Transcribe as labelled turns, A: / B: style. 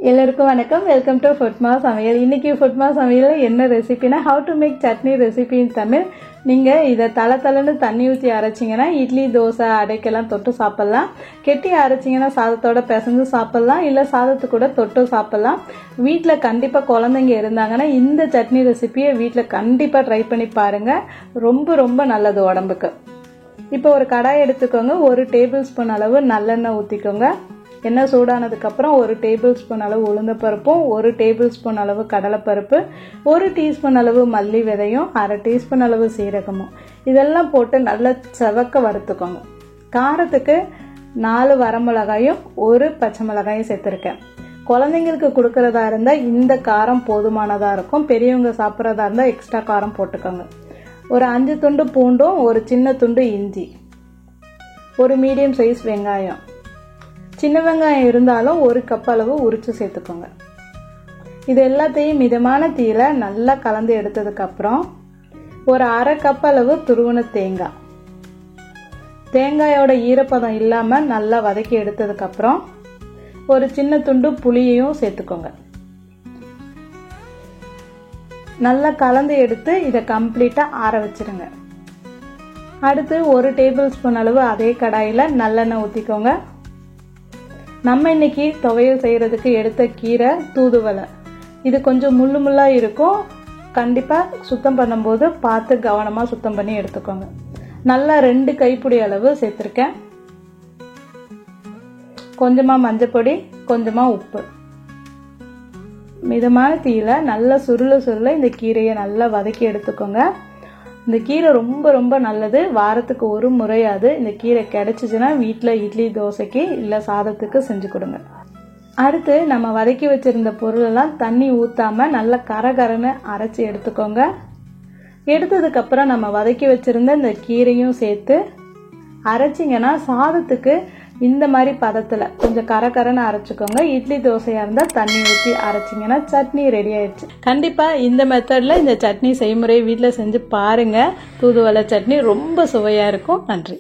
A: எல்லாருக்கும் வணக்கம். Welcome to ஃபுட்மா சமையல். இன்னைக்கு ஃபுட்மா சமையல் என்ன ரெசிபினா how to make chutney recipe in Tamil. நீங்கள் இதை தளன்னு தண்ணி ஊற்றி அரைச்சிங்கன்னா இட்லி தோசை அடைக்கெல்லாம் தொட்டு சாப்பிட்லாம். கெட்டி அரைச்சிங்கன்னா சாதத்தோட பிசைஞ்சு சாப்பிட்லாம், இல்லை சாதத்து கூட தொட்டு சாப்பிட்லாம். வீட்டில் கண்டிப்பாக குழந்தைங்க இருந்தாங்கன்னா இந்த சட்னி ரெசிபியை வீட்டில் கண்டிப்பாக ட்ரை பண்ணி பாருங்கள். ரொம்ப ரொம்ப நல்லது உடம்புக்கு. இப்போ ஒரு கடாய் எடுத்துக்கோங்க. 1 டேபிள் ஸ்பூன் அளவு நல்லெண்ணெய் ஊற்றிக்கோங்க. எண்ணெய் சூடானதுக்கப்புறம் 1 டேபிள் ஸ்பூன் அளவு உளுந்தப்பருப்பும் 1 டேபிள் ஸ்பூன் அளவு கடலைப்பருப்பு 1 டீஸ்பூன் அளவு மல்லி விதையும் 1/2 டீஸ்பூன் அளவு சீரகமும் இதெல்லாம் போட்டு நல்லா செவக்க வறுத்துக்கோங்க. காரத்துக்கு 4 வரமிளகாயும் 1 பச்சை மிளகாயும் சேர்த்துருக்கேன். குழந்தைங்களுக்கு கொடுக்கறதா இருந்தால் இந்த காரம் போதுமானதாக இருக்கும். பெரியவங்க சாப்பிட்றதா இருந்தால் எக்ஸ்ட்ரா காரம் போட்டுக்கோங்க. ஒரு 5 துண்டு பூண்டும் 1 சின்ன துண்டு இஞ்சி, 1 மீடியம் சைஸ் வெங்காயம், சின்ன வெங்காயம் இருந்தாலும் 1 கப் அளவு உரிச்சு சேர்த்துக்கோங்க. இது எல்லாத்தையும் மிதமான தீயில நல்லா கலந்து எடுத்ததுக்கு அப்புறம் ஒரு 1/2 கப் அளவு துருவன தேங்காய், தேங்காயோட ஈரப்பதம் இல்லாம நல்லா வதக்கி எடுத்ததுக்கு அப்புறம் ஒரு சின்ன துண்டு புளியையும் சேர்த்துக்கோங்க. நல்லா கலந்து எடுத்து இதை கம்ப்ளீட்டா ஆற வச்சிருங்க. அடுத்து 1 டேபிள் ஸ்பூன் அளவு அதே கடாயில நல்லெண்ணெய் ஊற்றிக்கோங்க. நம்ம இன்னைக்கு துவையல் செய்யறதுக்கு எடுத்த கீரை தூதுவளை. இது கொஞ்சம் முள்ளு முள்ளா இருக்கும். கண்டிப்பாக சுத்தம் பண்ணும்போது பார்த்து கவனமாக சுத்தம் பண்ணி எடுத்துக்கோங்க. நல்லா 2 கைப்பிடி அளவு சேர்த்துருக்கேன். கொஞ்சமாக மஞ்சப்பொடி, கொஞ்சமாக உப்பு. மிதமான தீயில நல்லா சுருள இந்த கீரையை நல்லா வதக்கி எடுத்துக்கோங்க. இந்த கீரை ரொம்ப ரொம்ப நல்லது. வாரத்துக்கு 1 முறையாவது இந்த கீரை கிடைச்சிச்சுன்னா வீட்டில் இட்லி தோசைக்கு இல்லை சாதத்துக்கு செஞ்சு கொடுங்க. அடுத்து நம்ம வதக்கி வச்சிருந்த பொருளெல்லாம் தண்ணி ஊற்றாம நல்லா கரகரன்னு அரைச்சி எடுத்துக்கோங்க. எடுத்ததுக்கப்புறம் நம்ம வதக்கி வச்சிருந்த இந்த கீரையும் சேர்த்து அரைச்சிங்கன்னா சாதத்துக்கு இந்த மாதிரி பதத்தில் கொஞ்சம் கரகரன்னு அரைச்சிக்கோங்க. இட்லி தோசையாக இருந்தால் தண்ணி ஊற்றி அரைச்சிங்கன்னா சட்னி ரெடி ஆயிடுச்சு. கண்டிப்பாக இந்த மெத்தடில் இந்த சட்னி செய்முறை வீட்டில் செஞ்சு பாருங்கள். தூதுவளை சட்னி ரொம்ப சுவையாக இருக்கும். நன்றி.